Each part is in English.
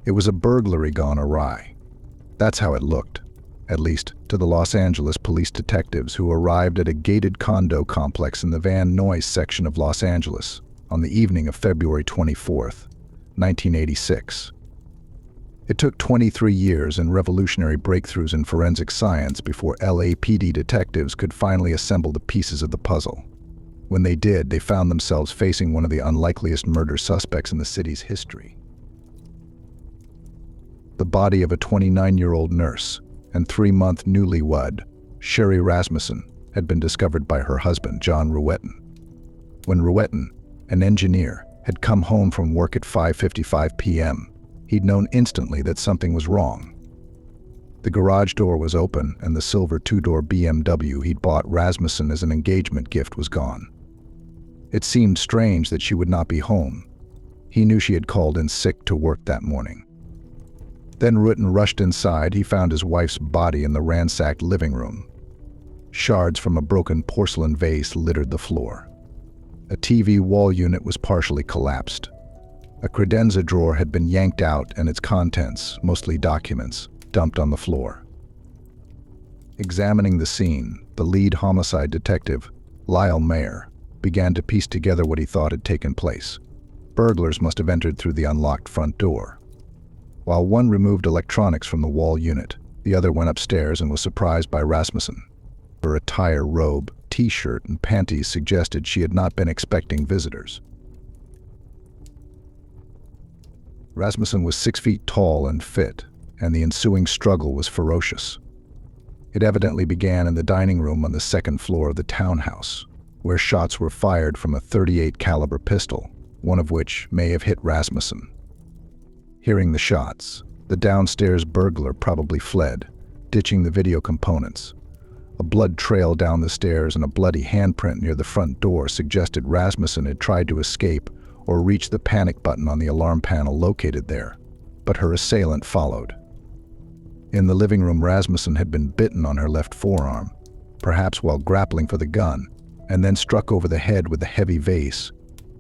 It was a burglary gone awry. That's how it looked, at least to the Los Angeles police detectives who arrived at a gated condo complex in the Van Nuys section of Los Angeles on the evening of February 24th, 1986. It took 23 years and revolutionary breakthroughs in forensic science before LAPD detectives could finally assemble the pieces of the puzzle. When they did, they found themselves facing one of the unlikeliest murder suspects in the city's history. The body of a 29-year-old nurse and 3-month newlywed, Sherri Rasmussen, had been discovered by her husband, John Ruetten. When Ruetten, an engineer, had come home from work at 5:55 p.m., he'd known instantly that something was wrong. The garage door was open and the silver 2-door BMW he'd bought Rasmussen as an engagement gift was gone. It seemed strange that she would not be home. He knew she had called in sick to work that morning. Then Ruetten rushed inside. He found his wife's body in the ransacked living room. Shards from a broken porcelain vase littered the floor. A TV wall unit was partially collapsed. A credenza drawer had been yanked out and its contents, mostly documents, dumped on the floor. Examining the scene, the lead homicide detective, Lyle Mayer, began to piece together what he thought had taken place. Burglars must have entered through the unlocked front door. While one removed electronics from the wall unit, the other went upstairs and was surprised by Rasmussen. Her attire, robe, t-shirt, and panties suggested she had not been expecting visitors. Rasmussen was 6 feet tall and fit, and the ensuing struggle was ferocious. It evidently began in the dining room on the second floor of the townhouse, where shots were fired from a .38 caliber pistol, one of which may have hit Rasmussen. Hearing the shots, the downstairs burglar probably fled, ditching the video components. A blood trail down the stairs and a bloody handprint near the front door suggested Rasmussen had tried to escape or reach the panic button on the alarm panel located there, but her assailant followed. In the living room, Rasmussen had been bitten on her left forearm, perhaps while grappling for the gun, and then struck over the head with a heavy vase,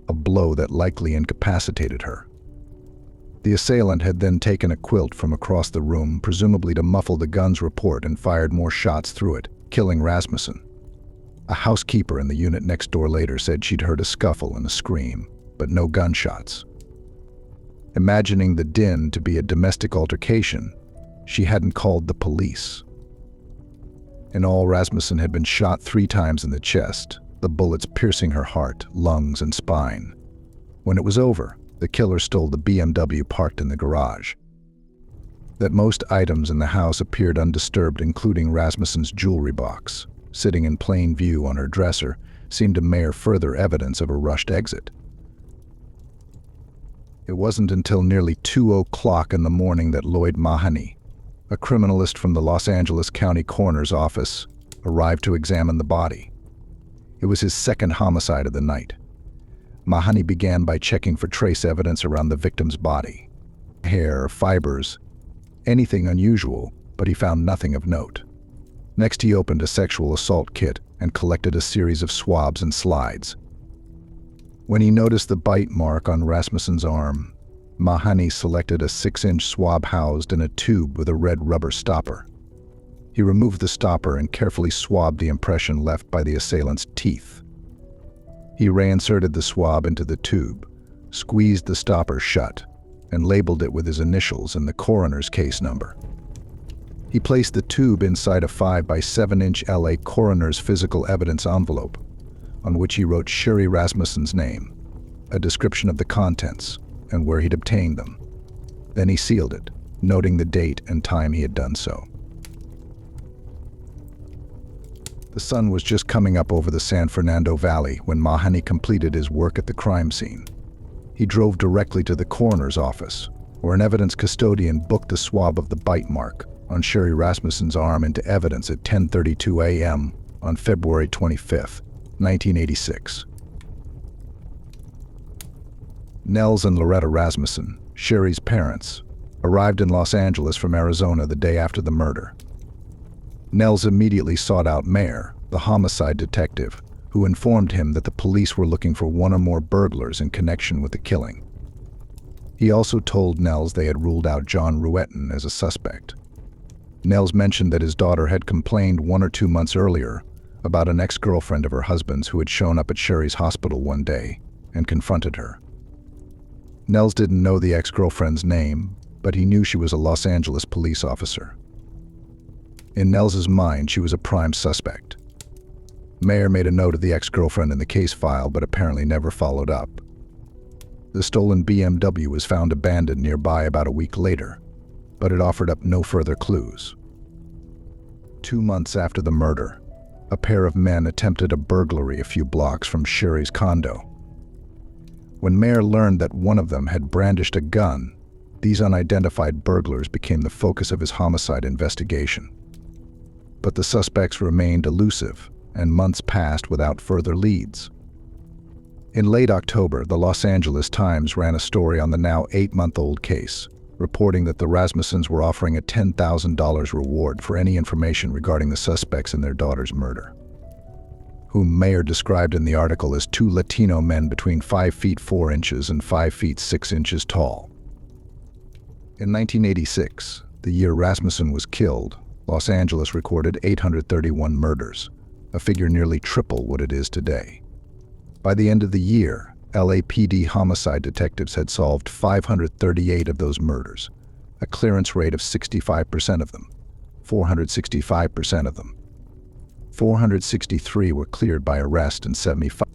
a blow that likely incapacitated her. The assailant had then taken a quilt from across the room, presumably to muffle the gun's report, and fired more shots through it, killing Rasmussen. A housekeeper in the unit next door later said she'd heard a scuffle and a scream, but no gunshots. Imagining the din to be a domestic altercation, she hadn't called the police. In all, Rasmussen had been shot 3 times in the chest, the bullets piercing her heart, lungs, and spine. When it was over, the killer stole the BMW parked in the garage. That most items in the house appeared undisturbed, including Rasmussen's jewelry box, sitting in plain view on her dresser, seemed to mere further evidence of a rushed exit. It wasn't until nearly 2:00 in the morning that Lloyd Mahoney, a criminalist from the Los Angeles County Coroner's Office, arrived to examine the body. It was his second homicide of the night. Mahoney began by checking for trace evidence around the victim's body. Hair, fibers, anything unusual, but he found nothing of note. Next, he opened a sexual assault kit and collected a series of swabs and slides. When he noticed the bite mark on Rasmussen's arm, Mahoney selected a 6-inch swab housed in a tube with a red rubber stopper. He removed the stopper and carefully swabbed the impression left by the assailant's teeth. He reinserted the swab into the tube, squeezed the stopper shut, and labeled it with his initials and the coroner's case number. He placed the tube inside a 5 by 7-inch LA coroner's physical evidence envelope, on which he wrote Sherri Rasmussen's name, a description of the contents, and where he'd obtained them. Then he sealed it, noting the date and time he had done so. The sun was just coming up over the San Fernando Valley when Mahoney completed his work at the crime scene. He drove directly to the coroner's office, where an evidence custodian booked the swab of the bite mark on Sherri Rasmussen's arm into evidence at 10:32 a.m. on February 25, 1986. Nels and Loretta Rasmussen, Sherri's parents, arrived in Los Angeles from Arizona the day after the murder. Nels immediately sought out Mayer, the homicide detective, who informed him that the police were looking for one or more burglars in connection with the killing. He also told Nels they had ruled out John Ruetten as a suspect. Nels mentioned that his daughter had complained 1 or 2 months earlier about an ex-girlfriend of her husband's who had shown up at Sherri's hospital one day and confronted her. Nels didn't know the ex-girlfriend's name, but he knew she was a Los Angeles police officer. In Nels's mind, she was a prime suspect. Mayer made a note of the ex-girlfriend in the case file, but apparently never followed up. The stolen BMW was found abandoned nearby about a week later, but it offered up no further clues. 2 months after the murder, a pair of men attempted a burglary a few blocks from Sherri's condo. When Mayer learned that one of them had brandished a gun, these unidentified burglars became the focus of his homicide investigation. But the suspects remained elusive, and months passed without further leads. In late October, the Los Angeles Times ran a story on the now 8-month-old case, reporting that the Rasmussens were offering a $10,000 reward for any information regarding the suspects in their daughter's murder, whom Mayer described in the article as 2 Latino men between 5 feet 4 inches and 5 feet 6 inches tall. In 1986, the year Rasmussen was killed, Los Angeles recorded 831 murders, a figure nearly triple what it is today. By the end of the year, LAPD homicide detectives had solved 538 of those murders, a clearance rate of 65% of them, 465% of them. 463 were cleared by arrest and 75.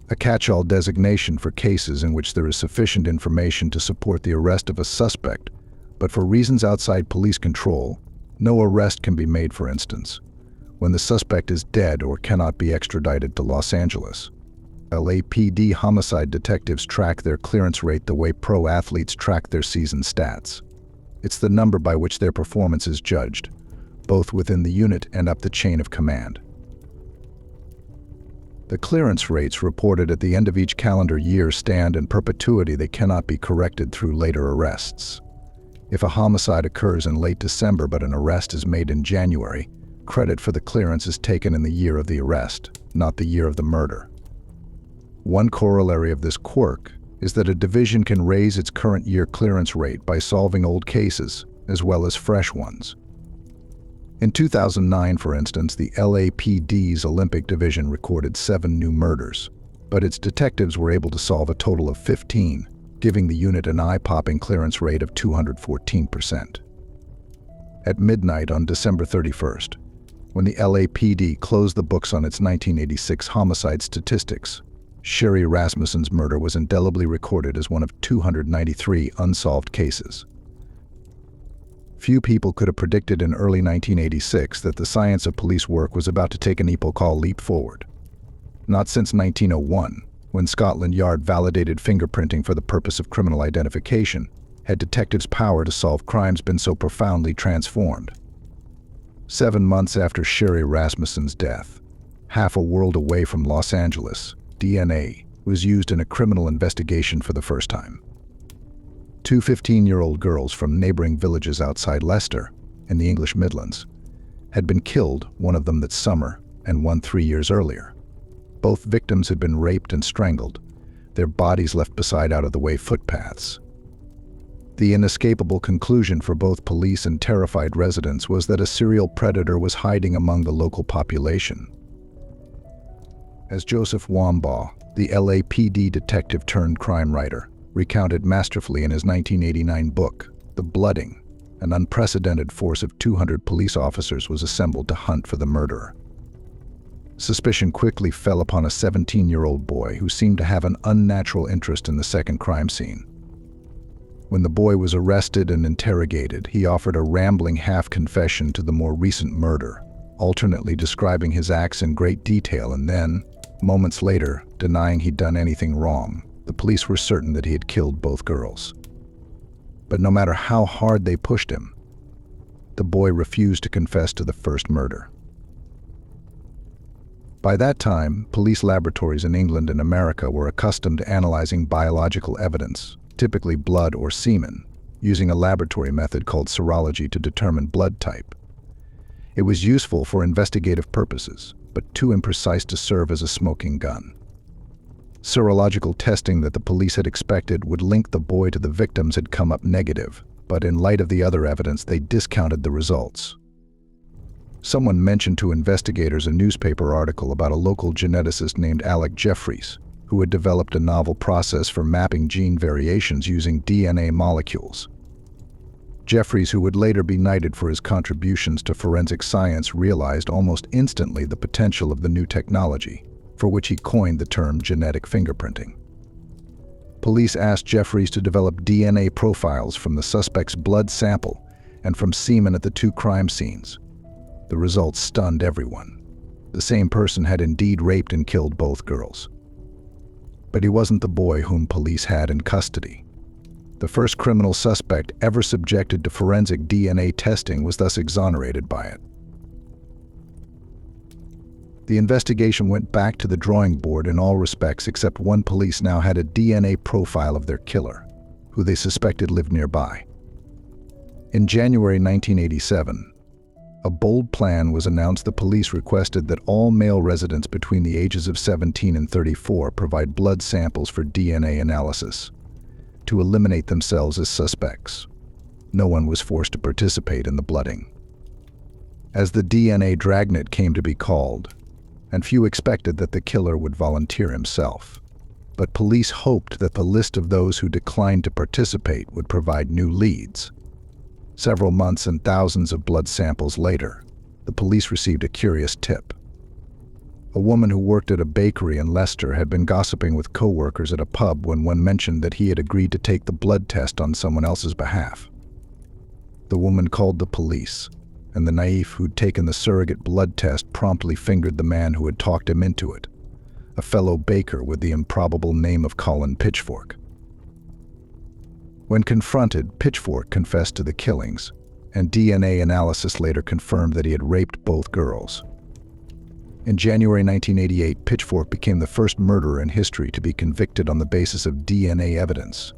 A catch-all designation for cases in which there is sufficient information to support the arrest of a suspect, but for reasons outside police control, no arrest can be made, for instance, when the suspect is dead or cannot be extradited to Los Angeles. LAPD homicide detectives track their clearance rate the way pro athletes track their season stats. It's the number by which their performance is judged, both within the unit and up the chain of command. The clearance rates reported at the end of each calendar year stand in perpetuity. They cannot be corrected through later arrests. If a homicide occurs in late December but an arrest is made in January, credit for the clearance is taken in the year of the arrest, not the year of the murder. One corollary of this quirk is that a division can raise its current year clearance rate by solving old cases, as well as fresh ones. In 2009, for instance, the LAPD's Olympic Division recorded 7 new murders, but its detectives were able to solve a total of 15, giving the unit an eye-popping clearance rate of 214%. At midnight on December 31st, when the LAPD closed the books on its 1986 homicide statistics, Sherri Rasmussen's murder was indelibly recorded as one of 293 unsolved cases. Few people could have predicted in early 1986 that the science of police work was about to take an epochal leap forward. Not since 1901, when Scotland Yard validated fingerprinting for the purpose of criminal identification, had detectives' power to solve crimes been so profoundly transformed. 7 months after Sherri Rasmussen's death, half a world away from Los Angeles, DNA was used in a criminal investigation for the first time. 2 15-year-old girls from neighboring villages outside Leicester, in the English Midlands, had been killed, one of them that summer and one 3 years earlier. Both victims had been raped and strangled, their bodies left beside out-of-the-way footpaths. The inescapable conclusion for both police and terrified residents was that a serial predator was hiding among the local population. As Joseph Wambaugh, the LAPD detective turned crime writer, recounted masterfully in his 1989 book, The Blooding, an unprecedented force of 200 police officers was assembled to hunt for the murderer. Suspicion quickly fell upon a 17-year-old boy who seemed to have an unnatural interest in the second crime scene. When the boy was arrested and interrogated, he offered a rambling half-confession to the more recent murder, alternately describing his acts in great detail and then, moments later, denying he'd done anything wrong. The police were certain that he had killed both girls. But no matter how hard they pushed him, the boy refused to confess to the first murder. By that time, police laboratories in England and America were accustomed to analyzing biological evidence, typically blood or semen, using a laboratory method called serology to determine blood type. It was useful for investigative purposes, but too imprecise to serve as a smoking gun. Serological testing that the police had expected would link the boy to the victims had come up negative, but in light of the other evidence, they discounted the results. Someone mentioned to investigators a newspaper article about a local geneticist named Alec Jeffries, who had developed a novel process for mapping gene variations using DNA molecules. Jeffries, who would later be knighted for his contributions to forensic science, realized almost instantly the potential of the new technology, for which he coined the term genetic fingerprinting. Police asked Jeffries to develop DNA profiles from the suspect's blood sample and from semen at the two crime scenes. The results stunned everyone. The same person had indeed raped and killed both girls. But he wasn't the boy whom police had in custody. The first criminal suspect ever subjected to forensic DNA testing was thus exonerated by it. The investigation went back to the drawing board in all respects except one. Police now had a DNA profile of their killer, who they suspected lived nearby. In January 1987, a bold plan was announced. The police requested that all male residents between the ages of 17 and 34 provide blood samples for DNA analysis, to eliminate themselves as suspects. No one was forced to participate in the blooding. As the DNA dragnet came to be called, and few expected that the killer would volunteer himself, but police hoped that the list of those who declined to participate would provide new leads. Several months and thousands of blood samples later, the police received a curious tip. A woman who worked at a bakery in Leicester had been gossiping with co-workers at a pub when one mentioned that he had agreed to take the blood test on someone else's behalf. The woman called the police, and the naif who'd taken the surrogate blood test promptly fingered the man who had talked him into it, a fellow baker with the improbable name of Colin Pitchfork. When confronted, Pitchfork confessed to the killings, and DNA analysis later confirmed that he had raped both girls. In January 1988, Pitchfork became the first murderer in history to be convicted on the basis of DNA evidence.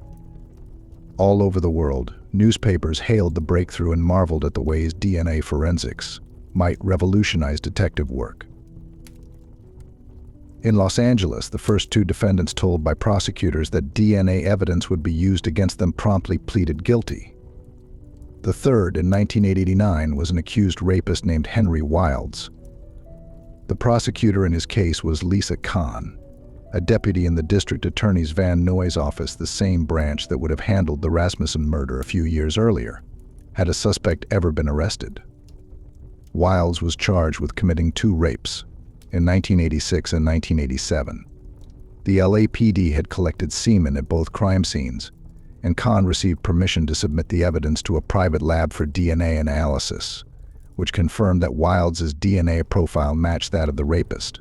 All over the world, newspapers hailed the breakthrough and marveled at the ways DNA forensics might revolutionize detective work. In Los Angeles, the first two defendants told by prosecutors that DNA evidence would be used against them promptly pleaded guilty. The third, in 1989, was an accused rapist named Henry Wilds. The prosecutor in his case was Lisa Kahn, a deputy in the district attorney's Van Nuys office, the same branch that would have handled the Rasmussen murder a few years earlier, had a suspect ever been arrested. Wilds was charged with committing 2 rapes in 1986 and 1987. The LAPD had collected semen at both crime scenes, and Kahn received permission to submit the evidence to a private lab for DNA analysis, which confirmed that Wilds' DNA profile matched that of the rapist.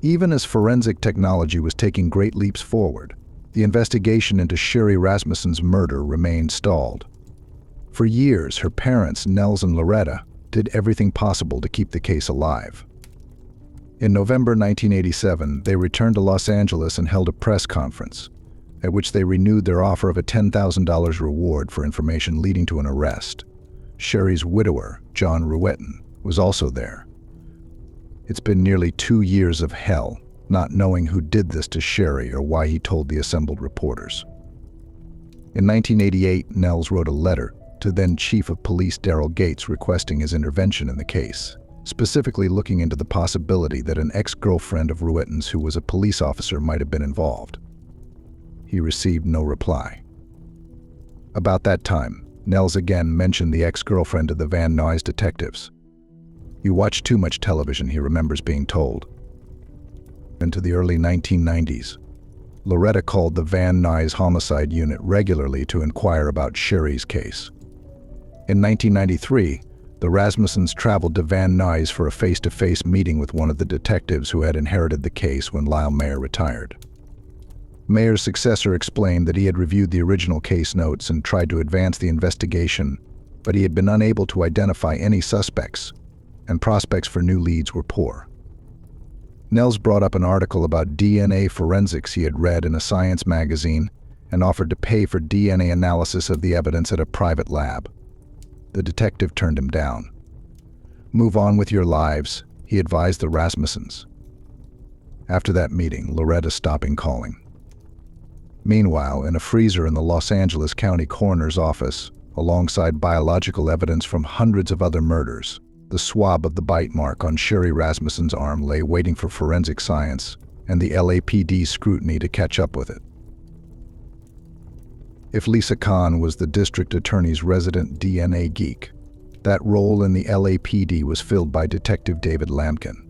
Even as forensic technology was taking great leaps forward, the investigation into Sherri Rasmussen's murder remained stalled. For years, her parents, Nels and Loretta, did everything possible to keep the case alive. In November 1987, they returned to Los Angeles and held a press conference, at which they renewed their offer of a $10,000 reward for information leading to an arrest. Sherri's widower, John Ruetten, was also there. It's been nearly 2 years of hell, not knowing who did this to Sherri or why he told the assembled reporters. In 1988, Nels wrote a letter to then Chief of Police Daryl Gates requesting his intervention in the case, specifically looking into the possibility that an ex-girlfriend of Ruetten's who was a police officer might have been involved. He received no reply. About that time, Nels again mentioned the ex-girlfriend to the Van Nuys detectives. "You watch too much television," he remembers being told. Into the early 1990s, Loretta called the Van Nuys homicide unit regularly to inquire about Sherri's case. In 1993, the Rasmussens traveled to Van Nuys for a face-to-face meeting with one of the detectives who had inherited the case when Lyle Mayer retired. Mayer's successor explained that he had reviewed the original case notes and tried to advance the investigation, but he had been unable to identify any suspects, and prospects for new leads were poor. Nels brought up an article about DNA forensics he had read in a science magazine and offered to pay for DNA analysis of the evidence at a private lab. The detective turned him down. "Move on with your lives," he advised the Rasmussens. After that meeting, Loretta stopped calling. Meanwhile, in a freezer in the Los Angeles County Coroner's office, alongside biological evidence from hundreds of other murders, the swab of the bite mark on Sherri Rasmussen's arm lay waiting for forensic science and the LAPD's scrutiny to catch up with it. If Lisa Kahn was the district attorney's resident DNA geek, that role in the LAPD was filled by Detective David Lamkin.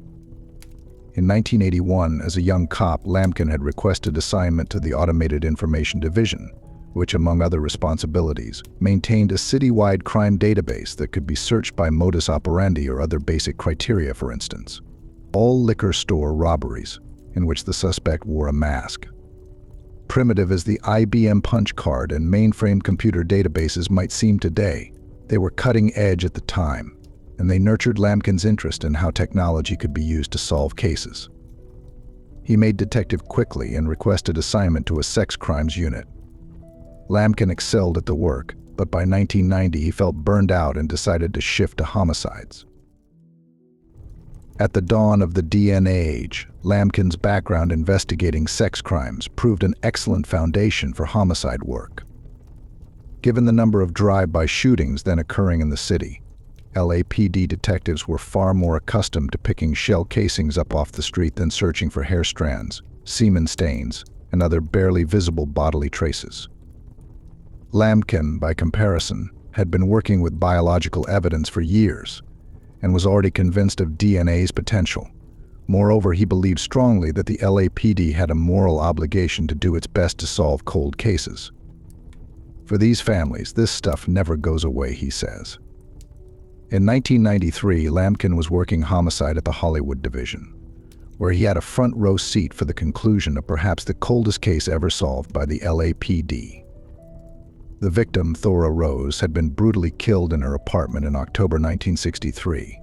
In 1981, as a young cop, Lamkin had requested assignment to the Automated Information Division, which, among other responsibilities, maintained a citywide crime database that could be searched by modus operandi or other basic criteria, for instance. All liquor store robberies, in which the suspect wore a mask. Primitive as the IBM punch card and mainframe computer databases might seem today, they were cutting edge at the time, and they nurtured Lamkin's interest in how technology could be used to solve cases. He made detective quickly and requested assignment to a sex crimes unit. Lamkin excelled at the work, but by 1990 he felt burned out and decided to shift to homicides. At the dawn of the DNA age, Lamkin's background investigating sex crimes proved an excellent foundation for homicide work. Given the number of drive-by shootings then occurring in the city, LAPD detectives were far more accustomed to picking shell casings up off the street than searching for hair strands, semen stains, and other barely visible bodily traces. Lamkin, by comparison, had been working with biological evidence for years and was already convinced of DNA's potential. Moreover, he believed strongly that the LAPD had a moral obligation to do its best to solve cold cases. For these families, this stuff never goes away, he says. In 1993, Lamkin was working homicide at the Hollywood Division, where he had a front row seat for the conclusion of perhaps the coldest case ever solved by the LAPD. The victim, Thora Rose, had been brutally killed in her apartment in October 1963.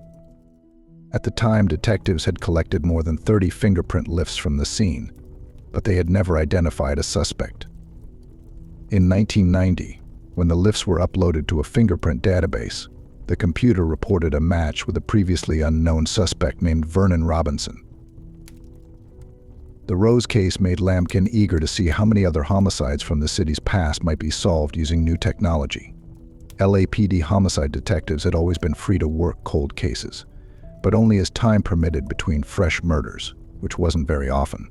At the time, detectives had collected more than 30 fingerprint lifts from the scene, but they had never identified a suspect. In 1990, when the lifts were uploaded to a fingerprint database, the computer reported a match with a previously unknown suspect named Vernon Robinson. The Rose case made Lamkin eager to see how many other homicides from the city's past might be solved using new technology. LAPD homicide detectives had always been free to work cold cases, but only as time permitted between fresh murders, which wasn't very often.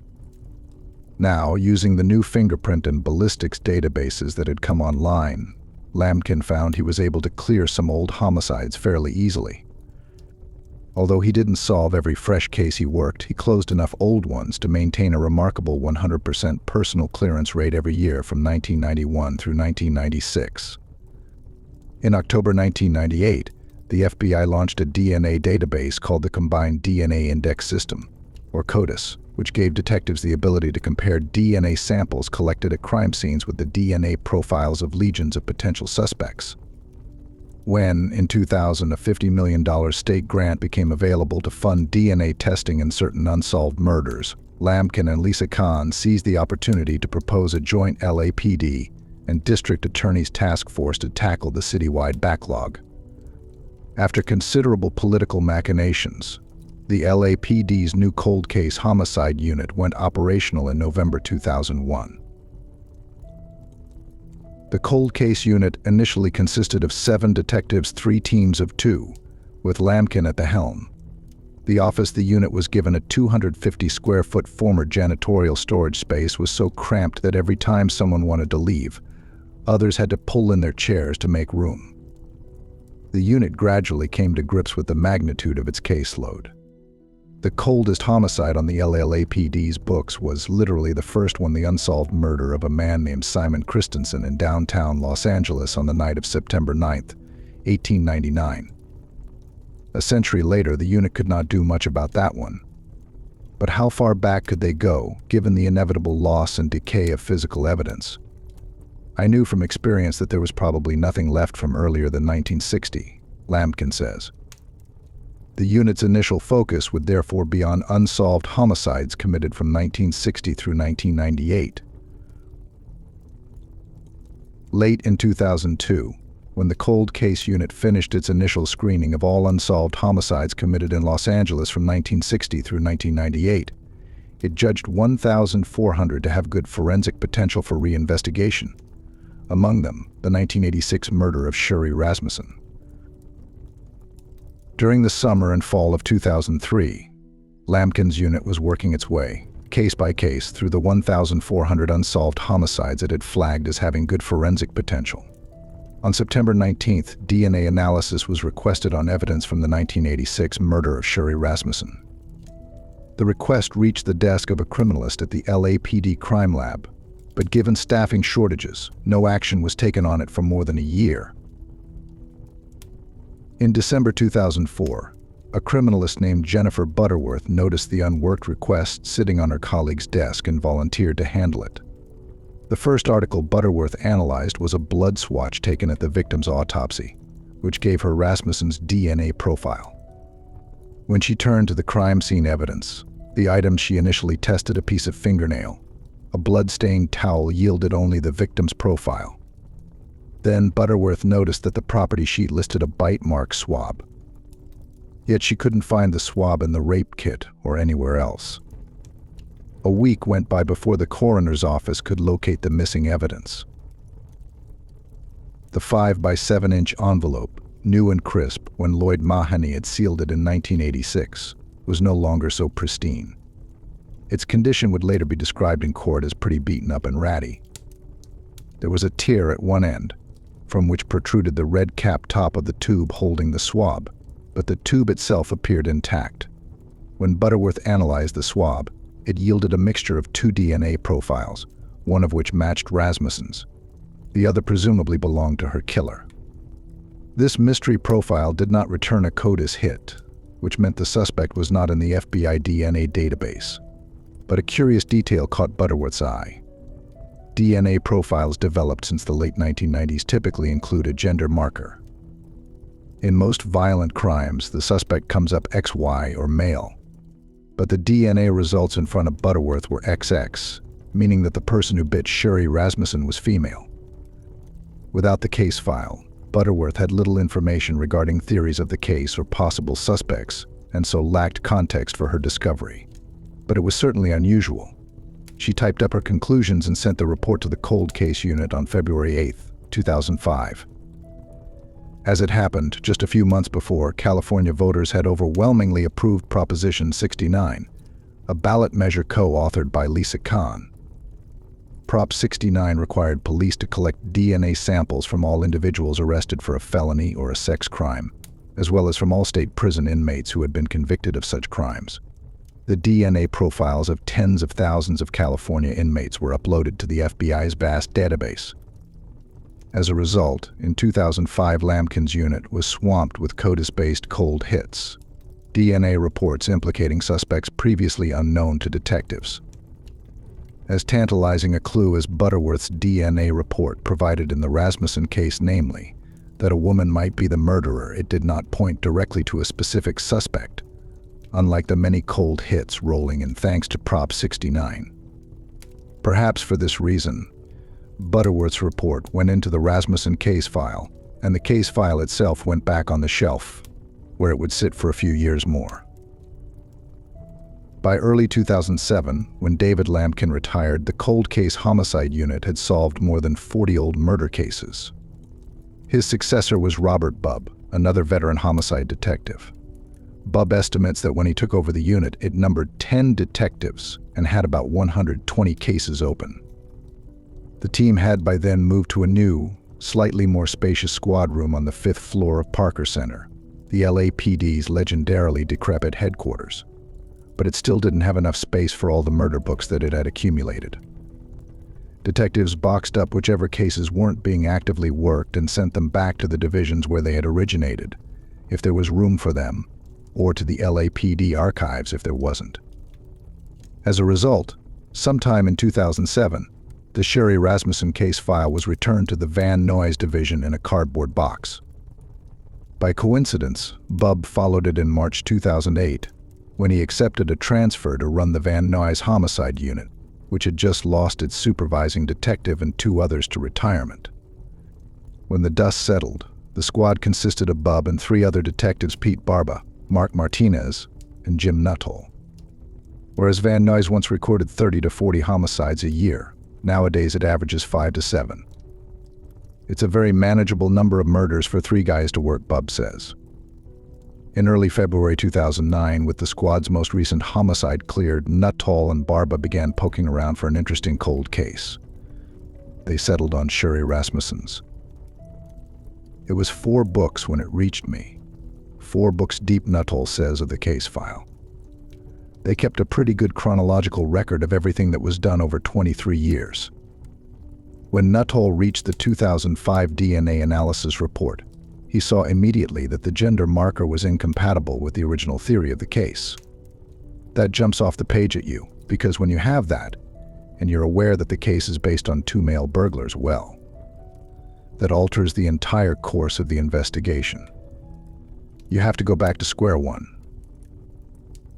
Now, using the new fingerprint and ballistics databases that had come online, Lamkin found he was able to clear some old homicides fairly easily. Although he didn't solve every fresh case he worked, he closed enough old ones to maintain a remarkable 100% personal clearance rate every year from 1991 through 1996. In October 1998, the FBI launched a DNA database called the Combined DNA Index System, or CODIS, which gave detectives the ability to compare DNA samples collected at crime scenes with the DNA profiles of legions of potential suspects. When, in 2000, a $50 million state grant became available to fund DNA testing in certain unsolved murders, Lamkin and Lisa Kahn seized the opportunity to propose a joint LAPD and district attorney's task force to tackle the citywide backlog. After considerable political machinations, the LAPD's new cold case homicide unit went operational in November 2001. The cold case unit initially consisted of 7 detectives, 3 teams of 2, with Lamkin at the helm. The office the unit was given, a 250-square-foot former janitorial storage space, was so cramped that every time someone wanted to leave, others had to pull in their chairs to make room. The unit gradually came to grips with the magnitude of its caseload. The coldest homicide on the LAPD's books was literally the first one, the unsolved murder of a man named Simon Christensen in downtown Los Angeles on the night of September 9, 1899. A century later, the unit could not do much about that one. But how far back could they go, given the inevitable loss and decay of physical evidence? I knew from experience that there was probably nothing left from earlier than 1960, Lamkin says. The unit's initial focus would therefore be on unsolved homicides committed from 1960 through 1998. Late in 2002, when the cold case unit finished its initial screening of all unsolved homicides committed in Los Angeles from 1960 through 1998, It judged 1,400 to have good forensic potential for reinvestigation. Among them, the 1986 murder of Sherri Rasmussen. During the summer and fall of 2003, Lampkin's unit was working its way, case by case, through the 1,400 unsolved homicides it had flagged as having good forensic potential. On September 19th, DNA analysis was requested on evidence from the 1986 murder of Sherri Rasmussen. The request reached the desk of a criminalist at the LAPD crime lab, but given staffing shortages, no action was taken on it for more than a year. In December 2004, a criminalist named Jennifer Butterworth noticed the unworked request sitting on her colleague's desk and volunteered to handle it. The first article Butterworth analyzed was a blood swatch taken at the victim's autopsy, which gave her Rasmussen's DNA profile. When she turned to the crime scene evidence, the items she initially tested, a piece of fingernail, a blood-stained towel, yielded only the victim's profile. Then Butterworth noticed that the property sheet listed a bite mark swab. Yet she couldn't find the swab in the rape kit or anywhere else. A week went by before the coroner's office could locate the missing evidence. The 5-by-7-inch envelope, new and crisp when Lloyd Mahoney had sealed it in 1986, was no longer so pristine. Its condition would later be described in court as pretty beaten up and ratty. There was a tear at one end, from which protruded the red cap top of the tube holding the swab, but the tube itself appeared intact. When Butterworth analyzed the swab, it yielded a mixture of 2 DNA profiles, one of which matched Rasmussen's. The other presumably belonged to her killer. This mystery profile did not return a CODIS hit, which meant the suspect was not in the FBI DNA database. But a curious detail caught Butterworth's eye. DNA profiles developed since the late 1990s typically include a gender marker. In most violent crimes, the suspect comes up XY or male. But the DNA results in front of Butterworth were XX, meaning that the person who bit Sherri Rasmussen was female. Without the case file, Butterworth had little information regarding theories of the case or possible suspects, and so lacked context for her discovery. But it was certainly unusual. She typed up her conclusions and sent the report to the cold case unit on February 8, 2005. As it happened, just a few months before, California voters had overwhelmingly approved Proposition 69, a ballot measure co-authored by Lisa Kahn. Prop 69 required police to collect DNA samples from all individuals arrested for a felony or a sex crime, as well as from all state prison inmates who had been convicted of such crimes. The DNA profiles of tens of thousands of California inmates were uploaded to the FBI's vast database. As a result, in 2005, Lampkin's unit was swamped with CODIS-based cold hits, DNA reports implicating suspects previously unknown to detectives. As tantalizing a clue as Butterworth's DNA report provided in the Rasmussen case, namely, that a woman might be the murderer, it did not point directly to a specific suspect, unlike the many cold hits rolling in thanks to Prop 69. Perhaps for this reason, Butterworth's report went into the Rasmussen case file, and the case file itself went back on the shelf, where it would sit for a few years more. By early 2007, when David Lampkin retired, the cold case homicide unit had solved more than 40 old murder cases. His successor was Robert Bubb, another veteran homicide detective. Bubb estimates that when he took over the unit, it numbered 10 detectives and had about 120 cases open. The team had by then moved to a new, slightly more spacious squad room on the 5th floor of Parker Center, the LAPD's legendarily decrepit headquarters. But it still didn't have enough space for all the murder books that it had accumulated. Detectives boxed up whichever cases weren't being actively worked and sent them back to the divisions where they had originated, if there was room for them, or to the LAPD archives if there wasn't. As a result, sometime in 2007, the Sherri Rasmussen case file was returned to the Van Nuys division in a cardboard box. By coincidence, Bubb followed it in March 2008, when he accepted a transfer to run the Van Nuys homicide unit, which had just lost its supervising detective and 2 others to retirement. When the dust settled, the squad consisted of Bubb and 3 other detectives: Pete Barba, Mark Martinez, and Jim Nuttall. Whereas Van Nuys once recorded 30 to 40 homicides a year, nowadays it averages 5 to 7. It's a very manageable number of murders for 3 guys to work, Bub says. In early February 2009, with the squad's most recent homicide cleared, Nuttall and Barba began poking around for an interesting cold case. They settled on Sherri Rasmussen's. It was 4 books when it reached me. 4 books deep, Nuttall says of the case file. They kept a pretty good chronological record of everything that was done over 23 years. When Nuttall reached the 2005 DNA analysis report, he saw immediately that the gender marker was incompatible with the original theory of the case. That jumps off the page at you, because when you have that, and you're aware that the case is based on 2 male burglars, well, that alters the entire course of the investigation. You have to go back to square one.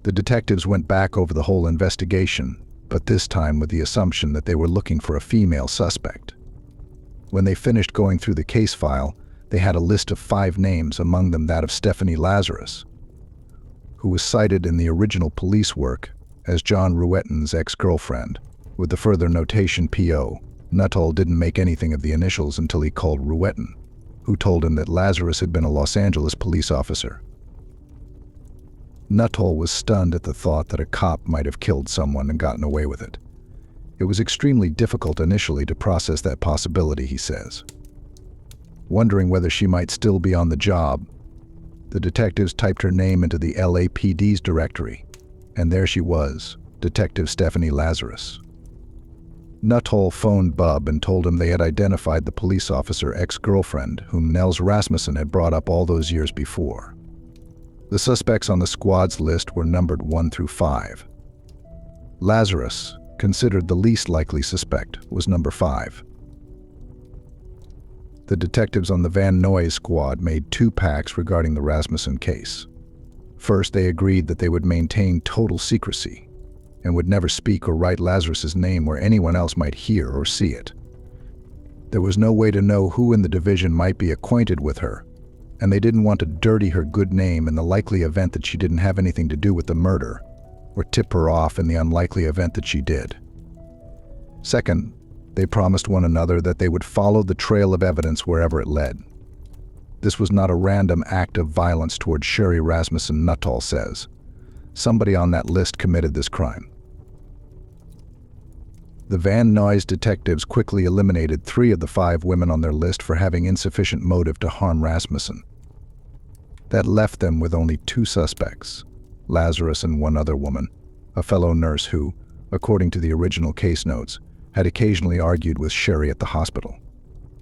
The detectives went back over the whole investigation, but this time with the assumption that they were looking for a female suspect. When they finished going through the case file, they had a list of 5 names, among them that of Stephanie Lazarus, who was cited in the original police work as John Ruetten's ex-girlfriend, with the further notation P.O. Nuttall didn't make anything of the initials until he called Ruetten, who told him that Lazarus had been a Los Angeles police officer. Nuttall was stunned at the thought that a cop might have killed someone and gotten away with it. It was extremely difficult initially to process that possibility, he says. Wondering whether she might still be on the job, the detectives typed her name into the LAPD's directory, and there she was, Detective Stephanie Lazarus. Nuttall phoned Bub and told him they had identified the police officer ex-girlfriend whom Nels Rasmussen had brought up all those years before. The suspects on the squad's list were numbered 1 through 5. Lazarus, considered the least likely suspect, was number 5. The detectives on the Van Nuys squad made 2 pacts regarding the Rasmussen case. First, they agreed that they would maintain total secrecy and would never speak or write Lazarus's name where anyone else might hear or see it. There was no way to know who in the division might be acquainted with her, and they didn't want to dirty her good name in the likely event that she didn't have anything to do with the murder, or tip her off in the unlikely event that she did. Second, they promised one another that they would follow the trail of evidence wherever it led. This was not a random act of violence toward Sherri Rasmussen, Nuttall says. Somebody on that list committed this crime. The Van Nuys detectives quickly eliminated 3 of the 5 women on their list for having insufficient motive to harm Rasmussen. That left them with only 2 suspects, Lazarus and one other woman, a fellow nurse who, according to the original case notes, had occasionally argued with Sherri at the hospital.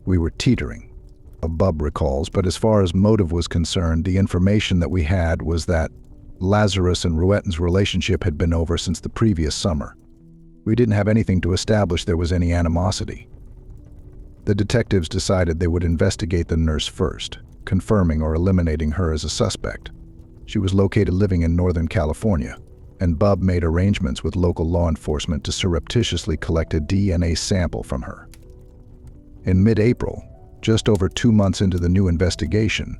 We were teetering, Bub recalls, but as far as motive was concerned, the information that we had was that Lazarus and Ruetten's relationship had been over since the previous summer. We didn't have anything to establish there was any animosity. The detectives decided they would investigate the nurse first, confirming or eliminating her as a suspect. She was located living in Northern California, and Bub made arrangements with local law enforcement to surreptitiously collect a DNA sample from her. In mid-April, just over 2 months into the new investigation,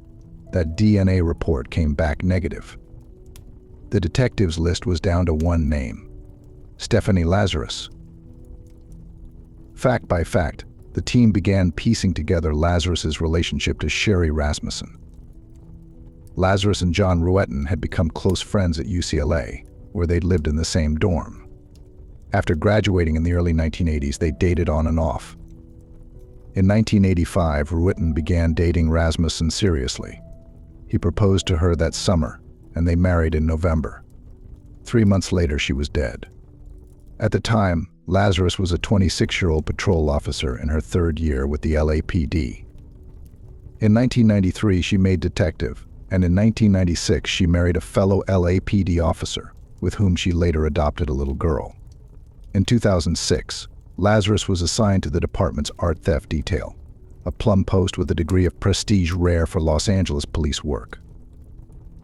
that DNA report came back negative. The detectives' list was down to 1 name, Stephanie Lazarus. Fact by fact, the team began piecing together Lazarus's relationship to Sherri Rasmussen. Lazarus and John Ruetten had become close friends at UCLA, where they'd lived in the same dorm. After graduating in the early 1980s, they dated on and off. In 1985, Ruetten began dating Rasmussen seriously. He proposed to her that summer, and they married in November. 3 months later, she was dead. At the time, Lazarus was a 26-year-old patrol officer in her 3rd year with the LAPD. In 1993, she made detective, and in 1996, she married a fellow LAPD officer, with whom she later adopted a little girl. In 2006, Lazarus was assigned to the department's art theft detail, a plum post with a degree of prestige rare for Los Angeles police work.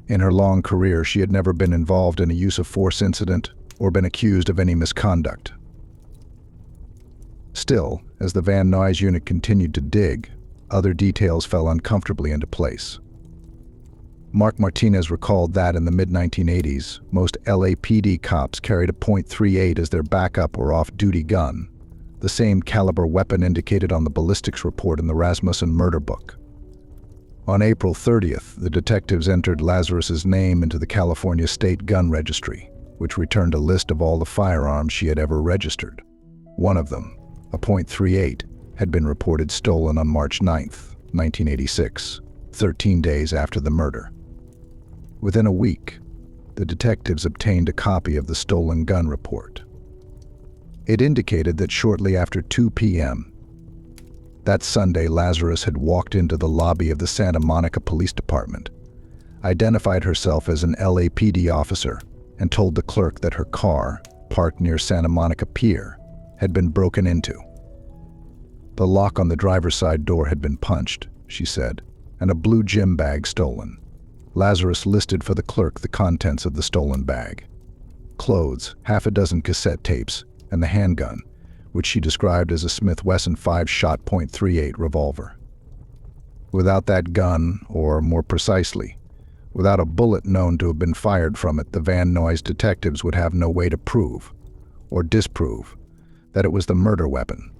In her long career, she had never been involved in a use of force incident or been accused of any misconduct. Still, as the Van Nuys unit continued to dig, other details fell uncomfortably into place. Mark Martinez recalled that in the mid-1980s, most LAPD cops carried a .38 as their backup or off-duty gun, the same caliber weapon indicated on the ballistics report in the Rasmussen murder book. On April 30th, the detectives entered Lazarus's name into the California State Gun Registry, which returned a list of all the firearms she had ever registered. One of them, a .38, had been reported stolen on March 9th, 1986, 13 days after the murder. Within a week, the detectives obtained a copy of the stolen gun report. It indicated that shortly after 2 p.m. that Sunday, Lazarus had walked into the lobby of the Santa Monica Police Department, identified herself as an LAPD officer, and told the clerk that her car, parked near Santa Monica Pier, had been broken into. The lock on the driver's side door had been punched, she said, and a blue gym bag stolen. Lazarus listed for the clerk the contents of the stolen bag: clothes, half a dozen cassette tapes, and the handgun, which she described as a Smith & Wesson 5-shot .38 revolver. Without that gun, or more precisely, without a bullet known to have been fired from it, the Van Nuys detectives would have no way to prove, or disprove, that it was the murder weapon.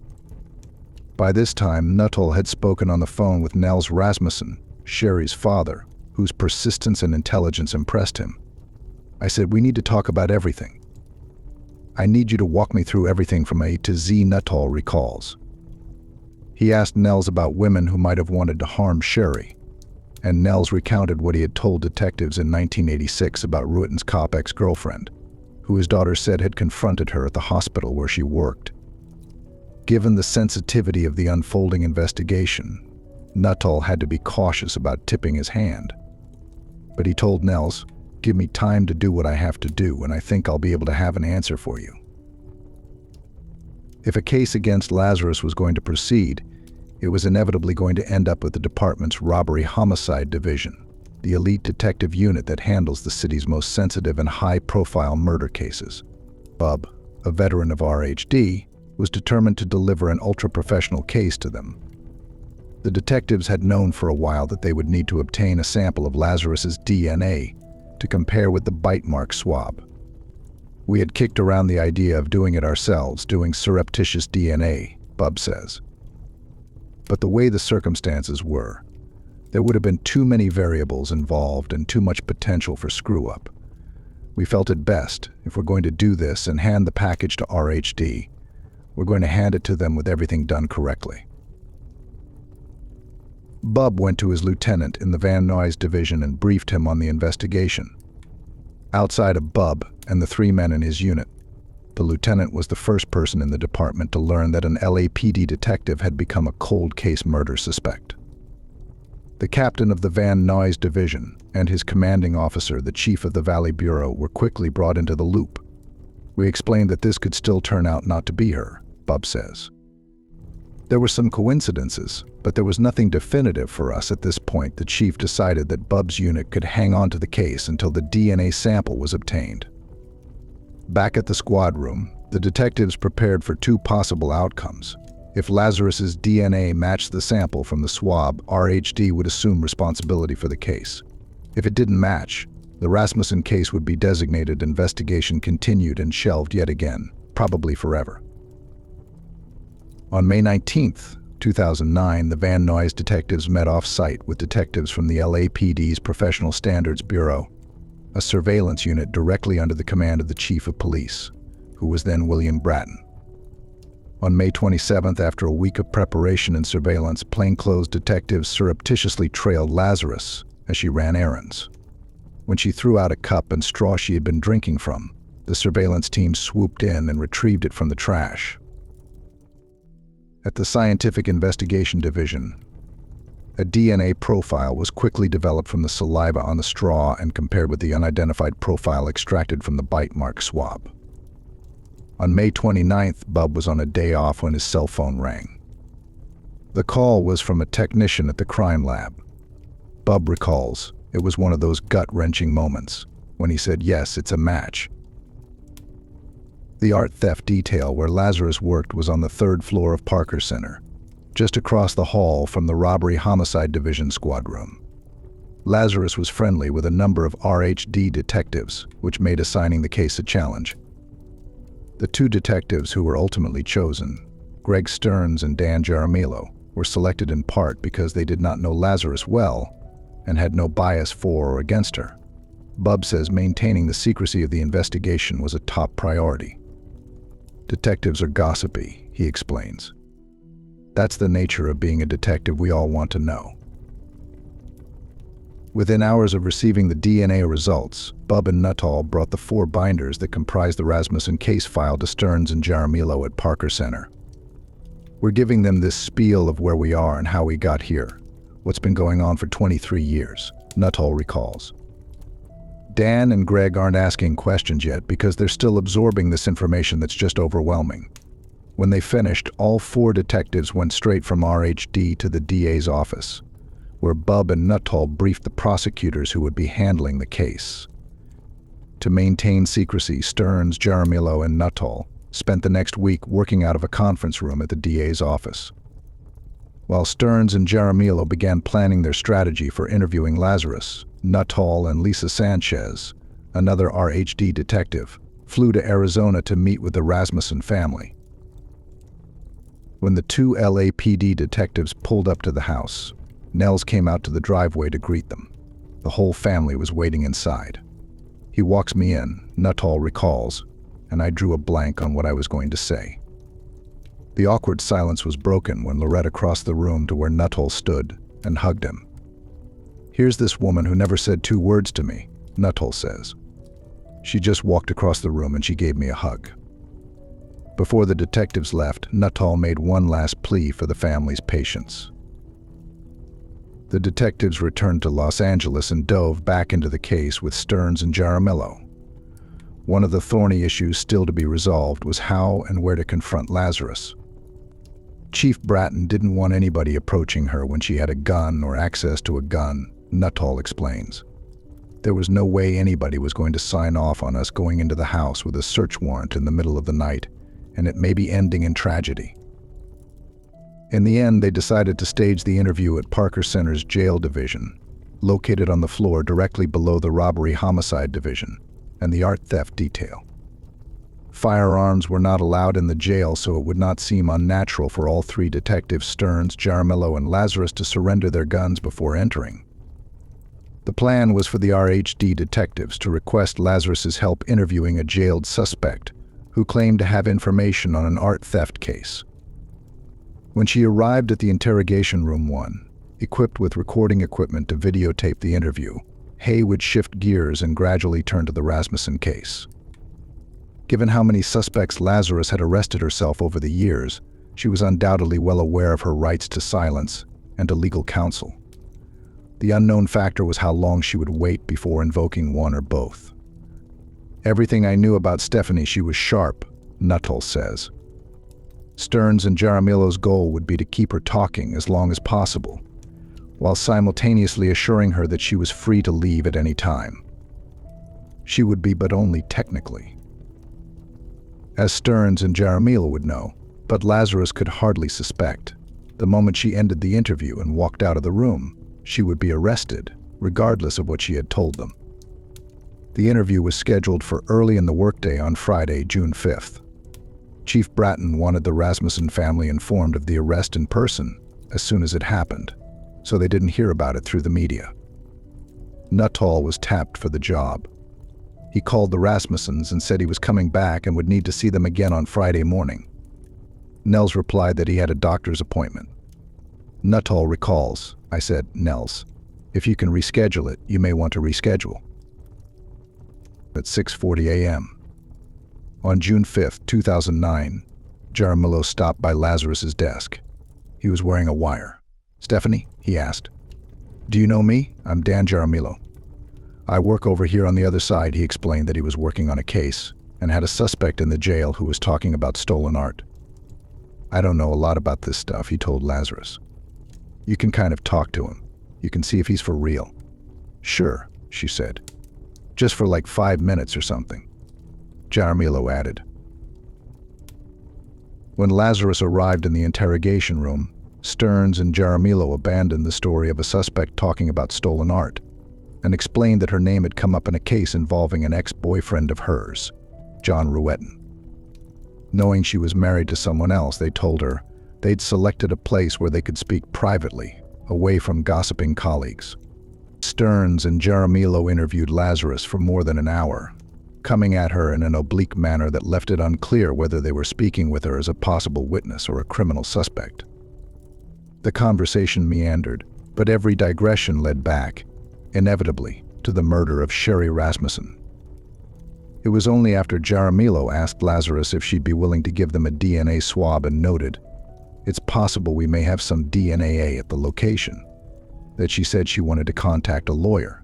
By this time, Nuttall had spoken on the phone with Nels Rasmussen, Sherri's father, whose persistence and intelligence impressed him. I said, "We need to talk about everything. I need you to walk me through everything from A to Z," Nuttall recalls. He asked Nels about women who might have wanted to harm Sherri, and Nels recounted what he had told detectives in 1986 about Rueten's cop ex-girlfriend, who his daughter said had confronted her at the hospital where she worked. Given the sensitivity of the unfolding investigation, Nuttall had to be cautious about tipping his hand. But he told Nels, "Give me time to do what I have to do, and I think I'll be able to have an answer for you." If a case against Lazarus was going to proceed, it was inevitably going to end up with the department's robbery homicide division, the elite detective unit that handles the city's most sensitive and high-profile murder cases. Bub, a veteran of RHD, was determined to deliver an ultra-professional case to them. The detectives had known for a while that they would need to obtain a sample of Lazarus's DNA to compare with the bite mark swab. We had kicked around the idea of doing it ourselves, doing surreptitious DNA, Bub says. But the way the circumstances were, there would have been too many variables involved and too much potential for screw-up. We felt it best, if we're going to do this and hand the package to RHD, we're going to hand it to them with everything done correctly. Bub went to his lieutenant in the Van Nuys division and briefed him on the investigation. Outside of Bub and the 3 men in his unit, the lieutenant was the first person in the department to learn that an LAPD detective had become a cold case murder suspect. The captain of the Van Nuys division and his commanding officer, the chief of the Valley Bureau, were quickly brought into the loop. We explained that this could still turn out not to be her, Bub says. There were some coincidences, but there was nothing definitive for us at this point. The chief decided that Bub's unit could hang on to the case until the DNA sample was obtained. Back at the squad room, the detectives prepared for 2 possible outcomes. If Lazarus's DNA matched the sample from the swab, RHD would assume responsibility for the case. If it didn't match, the Rasmussen case would be designated investigation continued and shelved yet again, probably forever. On May 19, 2009, the Van Nuys detectives met off-site with detectives from the LAPD's Professional Standards Bureau, a surveillance unit directly under the command of the Chief of Police, who was then William Bratton. On May 27th, after a week of preparation and surveillance, plainclothes detectives surreptitiously trailed Lazarus as she ran errands. When she threw out a cup and straw she had been drinking from, the surveillance team swooped in and retrieved it from the trash. At the Scientific Investigation Division, a DNA profile was quickly developed from the saliva on the straw and compared with the unidentified profile extracted from the bite mark swab. On May 29th, Bub was on a day off when his cell phone rang. The call was from a technician at the crime lab. Bub recalls it was one of those gut-wrenching moments when he said, "Yes, it's a match." The art theft detail where Lazarus worked was on the 3rd floor of Parker Center, just across the hall from the Robbery Homicide Division squad room. Lazarus was friendly with a number of RHD detectives, which made assigning the case a challenge. The two detectives who were ultimately chosen, Greg Stearns and Dan Jaramillo, were selected in part because they did not know Lazarus well and had no bias for or against her. Bub says maintaining the secrecy of the investigation was a top priority. Detectives are gossipy, he explains. That's the nature of being a detective we all want to know. Within hours of receiving the DNA results, Bub and Nuttall brought the 4 binders that comprise the Rasmussen case file to Stearns and Jaramillo at Parker Center. We're giving them this spiel of where we are and how we got here, what's been going on for 23 years, Nuttall recalls. Dan and Greg aren't asking questions yet because they're still absorbing this information that's just overwhelming. When they finished, all 4 detectives went straight from RHD to the DA's office, where Bub and Nuttall briefed the prosecutors who would be handling the case. To maintain secrecy, Stearns, Jaramillo, and Nuttall spent the next week working out of a conference room at the DA's office. While Stearns and Jaramillo began planning their strategy for interviewing Lazarus, Nuttall and Lisa Sanchez, another RHD detective, flew to Arizona to meet with the Rasmussen family. When the 2 LAPD detectives pulled up to the house, Nels came out to the driveway to greet them. The whole family was waiting inside. He walks me in, Nuttall recalls, and I drew a blank on what I was going to say. The awkward silence was broken when Loretta crossed the room to where Nuttall stood and hugged him. Here's this woman who never said 2 words to me, Nuttall says. She just walked across the room and she gave me a hug. Before the detectives left, Nuttall made one last plea for the family's patience. The detectives returned to Los Angeles and dove back into the case with Stearns and Jaramillo. One of the thorny issues still to be resolved was how and where to confront Lazarus. Chief Bratton didn't want anybody approaching her when she had a gun or access to a gun, Nuttall explains. There was no way anybody was going to sign off on us going into the house with a search warrant in the middle of the night, and it may be ending in tragedy. In the end, they decided to stage the interview at Parker Center's jail division, located on the floor directly below the robbery-homicide division and the art theft detail. Firearms were not allowed in the jail, so it would not seem unnatural for all 3 detectives, Stearns, Jaramillo, and Lazarus, to surrender their guns before entering. The plan was for the RHD detectives to request Lazarus's help interviewing a jailed suspect who claimed to have information on an art theft case. When she arrived at the interrogation room 1, equipped with recording equipment to videotape the interview, Hay would shift gears and gradually turn to the Rasmussen case. Given how many suspects Lazarus had arrested herself over the years, she was undoubtedly well aware of her rights to silence and to legal counsel. The unknown factor was how long she would wait before invoking one or both. Everything I knew about Stephanie, she was sharp, Nuttall says. Stearns and Jaramillo's goal would be to keep her talking as long as possible, while simultaneously assuring her that she was free to leave at any time. She would be, but only technically. As Stearns and Jaramillo would know, but Lazarus could hardly suspect, the moment she ended the interview and walked out of the room, she would be arrested, regardless of what she had told them. The interview was scheduled for early in the workday on Friday, June 5th. Chief Bratton wanted the Rasmussen family informed of the arrest in person as soon as it happened, so they didn't hear about it through the media. Nuttall was tapped for the job. He called the Rasmussens and said he was coming back and would need to see them again on Friday morning. Nels replied that he had a doctor's appointment. Nuttall recalls, I said, "Nels, if you can reschedule it, you may want to reschedule." At 6:40 a.m. On June 5, 2009, Jaramillo stopped by Lazarus's desk. He was wearing a wire. "Stephanie?" he asked. "Do you know me? I'm Dan Jaramillo. I work over here on the other side." He explained that he was working on a case and had a suspect in the jail who was talking about stolen art. "I don't know a lot about this stuff," he told Lazarus. "You can kind of talk to him. You can see if he's for real." "Sure," she said. "Just for like 5 minutes or something," Jaramillo added. When Lazarus arrived in the interrogation room, Stearns and Jaramillo abandoned the story of a suspect talking about stolen art and explained that her name had come up in a case involving an ex-boyfriend of hers, John Ruetten. Knowing she was married to someone else, they told her they'd selected a place where they could speak privately, away from gossiping colleagues. Stearns and Jaramillo interviewed Lazarus for more than an hour, coming at her in an oblique manner that left it unclear whether they were speaking with her as a possible witness or a criminal suspect. The conversation meandered, but every digression led back, inevitably, to the murder of Sherri Rasmussen. It was only after Jaramillo asked Lazarus if she'd be willing to give them a DNA swab and noted, "It's possible we may have some DNA at the location," that she said she wanted to contact a lawyer.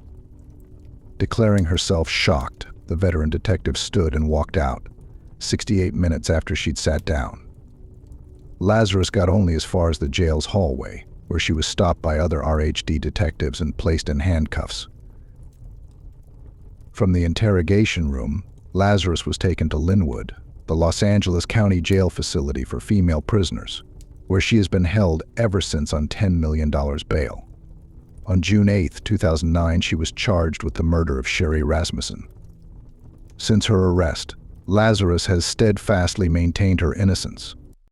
Declaring herself shocked, the veteran detective stood and walked out, 68 minutes after she'd sat down. Lazarus got only as far as the jail's hallway, where she was stopped by other RHD detectives and placed in handcuffs. From the interrogation room, Lazarus was taken to Linwood, the Los Angeles County Jail facility for female prisoners, where she has been held ever since on $10 million bail. On June 8, 2009, she was charged with the murder of Sherri Rasmussen. Since her arrest, Lazarus has steadfastly maintained her innocence,